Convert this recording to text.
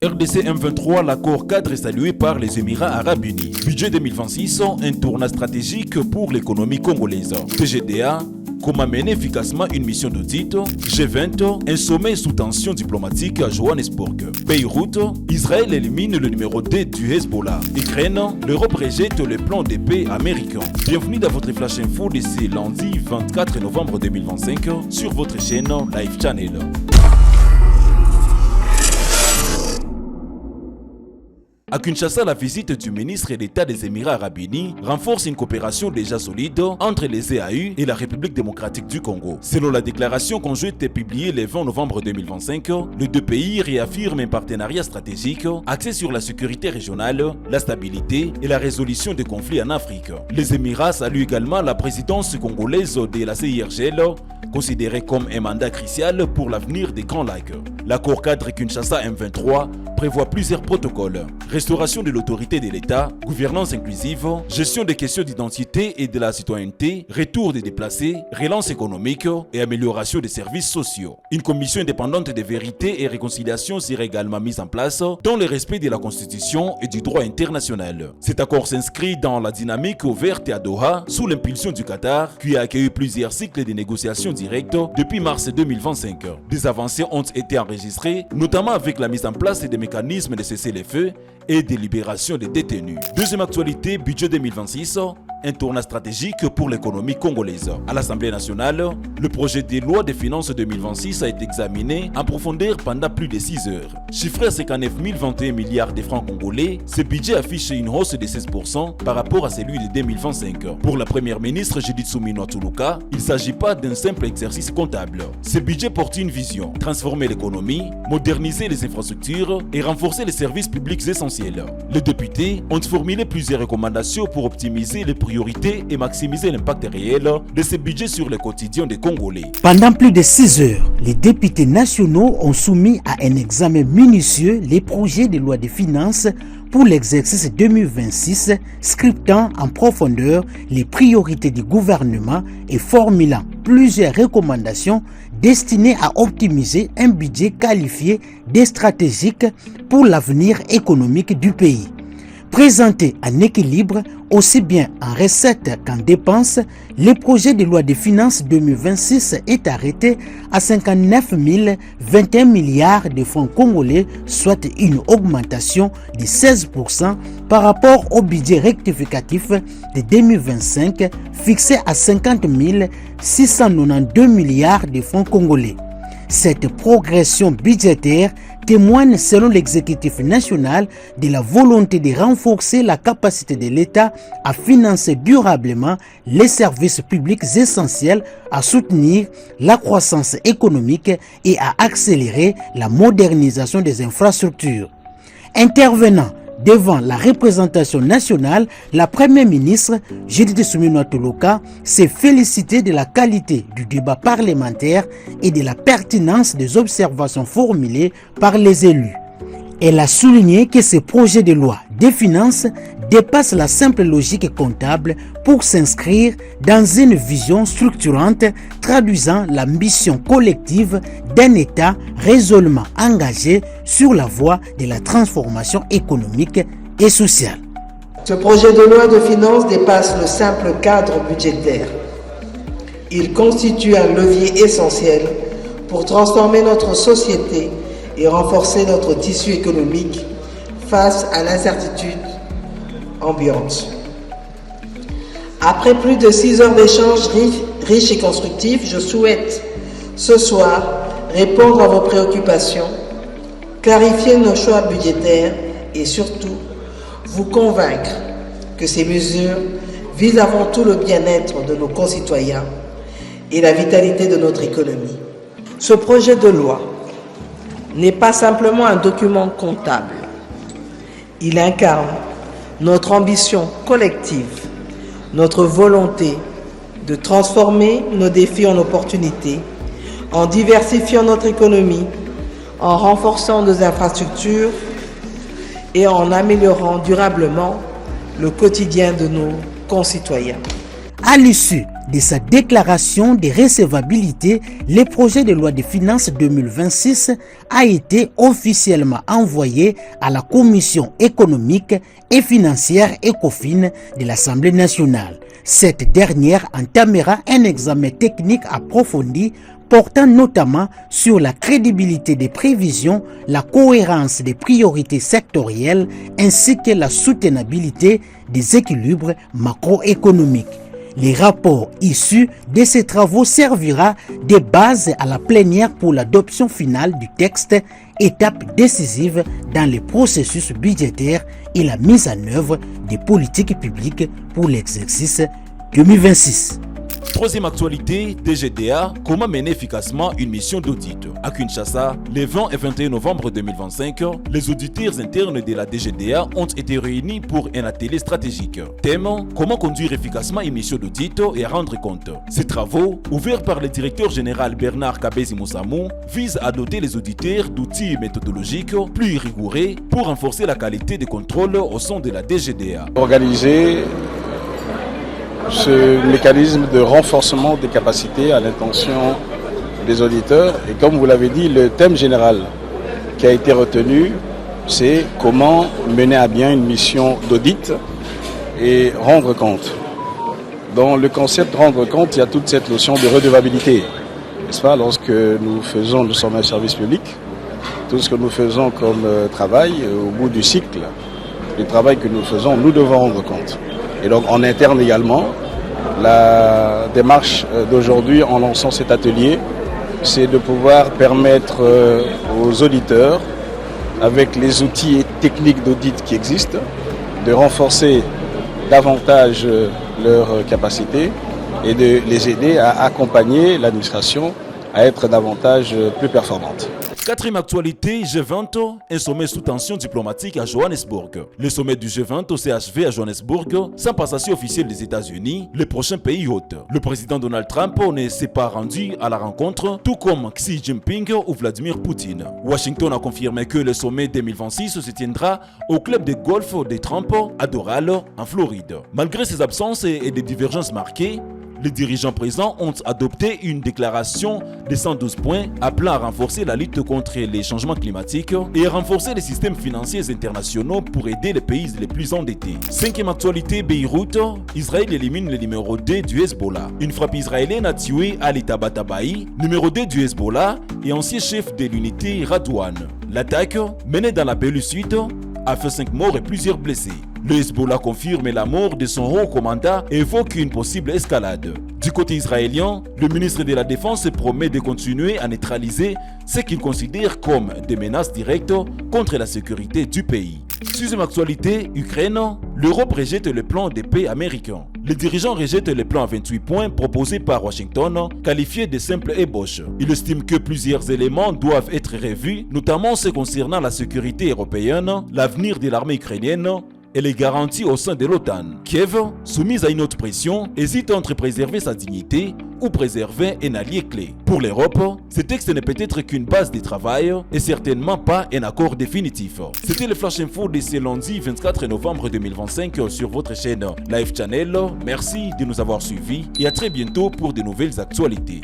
RDC M23, l'accord cadre est salué par les Émirats Arabes Unis. Budget 2026, un tournant stratégique pour l'économie congolaise. TGDA, comment mener efficacement une mission d'audit. G20, un sommet sous tension diplomatique à Johannesburg. Beyrouth, Israël élimine le numéro 2 du Hezbollah. Ukraine, l'Europe rejette le plan de paix américain. Bienvenue dans votre Flash Info de ce lundi 24 novembre 2025 sur votre chaîne Live Channel. À Kinshasa, la visite du ministre d'État des Émirats Arabes Unis renforce une coopération déjà solide entre les EAU et la République démocratique du Congo. Selon la déclaration conjointe publiée le 20 novembre 2025, les deux pays réaffirment un partenariat stratégique axé sur la sécurité régionale, la stabilité et la résolution des conflits en Afrique. Les Émirats saluent également la présidence congolaise de la CIRGL, considérée comme un mandat crucial pour l'avenir des Grands Lacs. L'accord cadre Kinshasa M23 prévoit plusieurs protocoles. Restauration de l'autorité de l'État, gouvernance inclusive, gestion des questions d'identité et de la citoyenneté, retour des déplacés, relance économique et amélioration des services sociaux. Une commission indépendante de vérité et réconciliation sera également mise en place dans le respect de la Constitution et du droit international. Cet accord s'inscrit dans la dynamique ouverte à Doha sous l'impulsion du Qatar qui a accueilli plusieurs cycles de négociations directes depuis mars 2025. Des avancées ont été enregistrées, notamment avec la mise en place des mécanismes de cessez-le-feu et de libération des détenus. Deuxième actualité, budget 2026, un tournant stratégique pour l'économie congolaise. À l'Assemblée nationale, le projet de loi de finances 2026 a été examiné en profondeur pendant plus de 6 heures. Chiffré à 59 021 milliards de francs congolais, ce budget affiche une hausse de 16% par rapport à celui de 2025. Pour la première ministre Judith Suminwa Tuluka, il ne s'agit pas d'un simple exercice comptable. Ce budget porte une vision, transformer l'économie, moderniser les infrastructures et renforcer les services publics essentiels. Les députés ont formulé plusieurs recommandations pour optimiser les priorités et maximiser l'impact réel de ce budget sur le quotidien des Congolais. Pendant plus de 6 heures, les députés nationaux ont soumis à un examen minutieux les projets de loi de finances pour l'exercice 2026, scriptant en profondeur les priorités du gouvernement et formulant plusieurs recommandations destinées à optimiser un budget qualifié de stratégique pour l'avenir économique du pays. Présenté en équilibre aussi bien en recettes qu'en dépenses, le projet de loi de finances 2026 est arrêté à 59 021 milliards de francs congolais, soit une augmentation de 16% par rapport au budget rectificatif de 2025 fixé à 50 692 milliards de francs congolais. Cette progression budgétaire témoigne selon l'exécutif national de la volonté de renforcer la capacité de l'État à financer durablement les services publics essentiels, à soutenir la croissance économique et à accélérer la modernisation des infrastructures. Intervenant devant la représentation nationale, la première ministre Judith Suminwa Tuluka s'est félicitée de la qualité du débat parlementaire et de la pertinence des observations formulées par les élus. Elle a souligné que ce projet de loi des finances dépasse la simple logique comptable pour s'inscrire dans une vision structurante traduisant l'ambition collective d'un État résolument engagé sur la voie de la transformation économique et sociale. Ce projet de loi de finances dépasse le simple cadre budgétaire. Il constitue un levier essentiel pour transformer notre société et renforcer notre tissu économique face à l'incertitude ambiante. Après plus de 6 heures d'échanges riches et constructifs, je souhaite ce soir répondre à vos préoccupations, clarifier nos choix budgétaires et surtout vous convaincre que ces mesures visent avant tout le bien-être de nos concitoyens et la vitalité de notre économie. Ce projet de loi n'est pas simplement un document comptable. Il incarne notre ambition collective, notre volonté de transformer nos défis en opportunités, en diversifiant notre économie, en renforçant nos infrastructures et en améliorant durablement le quotidien de nos concitoyens. À l'issue de sa déclaration de recevabilité, le projet de loi de finances 2026 a été officiellement envoyé à la Commission économique et financière ECOFIN de l'Assemblée nationale. Cette dernière entamera un examen technique approfondi portant notamment sur la crédibilité des prévisions, la cohérence des priorités sectorielles ainsi que la soutenabilité des équilibres macroéconomiques. Les rapports issus de ces travaux servira de base à la plénière pour l'adoption finale du texte, étape décisive dans le processus budgétaire et la mise en œuvre des politiques publiques pour l'exercice 2026. Troisième actualité, DGDA, comment mener efficacement une mission d'audit. À Kinshasa, les 20 et 21 novembre 2025, les auditeurs internes de la DGDA ont été réunis pour un atelier stratégique. Thème, comment conduire efficacement une mission d'audit et à rendre compte. Ces travaux, ouverts par le directeur général Bernard Kabezi Moussamou, visent à doter les auditeurs d'outils méthodologiques plus rigoureux pour renforcer la qualité des contrôles au sein de la DGDA. Organiser ce mécanisme de renforcement des capacités à l'intention des auditeurs. Et comme vous l'avez dit, le thème général qui a été retenu, c'est comment mener à bien une mission d'audit et rendre compte. Dans le concept rendre compte, il y a toute cette notion de redevabilité. N'est-ce pas? Lorsque nous sommes un service public, tout ce que nous faisons comme travail, au bout du cycle, le travail que nous faisons, nous devons rendre compte. Et donc en interne également, la démarche d'aujourd'hui en lançant cet atelier, c'est de pouvoir permettre aux auditeurs, avec les outils et techniques d'audit qui existent, de renforcer davantage leurs capacités et de les aider à accompagner l'administration à être davantage plus performante. Quatrième actualité, G20, un sommet sous tension diplomatique à Johannesburg. Le sommet du G20 s'est achevé à Johannesburg sans passation officielle des États-Unis, le prochain pays hôte. Le président Donald Trump ne s'est pas rendu à la rencontre, tout comme Xi Jinping ou Vladimir Poutine. Washington a confirmé que le sommet 2026 se tiendra au club de golf de Trump à Doral, en Floride. Malgré ses absences et des divergences marquées, les dirigeants présents ont adopté une déclaration de 112 points appelant à renforcer la lutte contre les changements climatiques et à renforcer les systèmes financiers internationaux pour aider les pays les plus endettés. Cinquième actualité, Beyrouth, Israël élimine le numéro 2 du Hezbollah. Une frappe israélienne a tué Ali Tabatabai, numéro 2 du Hezbollah et ancien chef de l'unité Radouane. L'attaque, menée dans la Bélue Sud, a fait 5 morts et plusieurs blessés. Le Hezbollah confirme la mort de son haut commandant et évoque une possible escalade. Du côté israélien, le ministre de la Défense promet de continuer à neutraliser ce qu'il considère comme des menaces directes contre la sécurité du pays. Sixième actualité, Ukraine, l'Europe rejette le plan de paix américain. Les dirigeants rejettent le plan à 28 points proposé par Washington, qualifié de simple ébauche. Ils estiment que plusieurs éléments doivent être revus, notamment ceux concernant la sécurité européenne, l'avenir de l'armée ukrainienne et les garanties au sein de l'OTAN. Kiev, soumise à une haute pression, hésite entre préserver sa dignité ou préserver un allié clé. Pour l'Europe, ce texte n'est peut-être qu'une base de travail et certainement pas un accord définitif. C'était le Flash Info de ce lundi 24 novembre 2025 sur votre chaîne Live Channel. Merci de nous avoir suivis et à très bientôt pour de nouvelles actualités.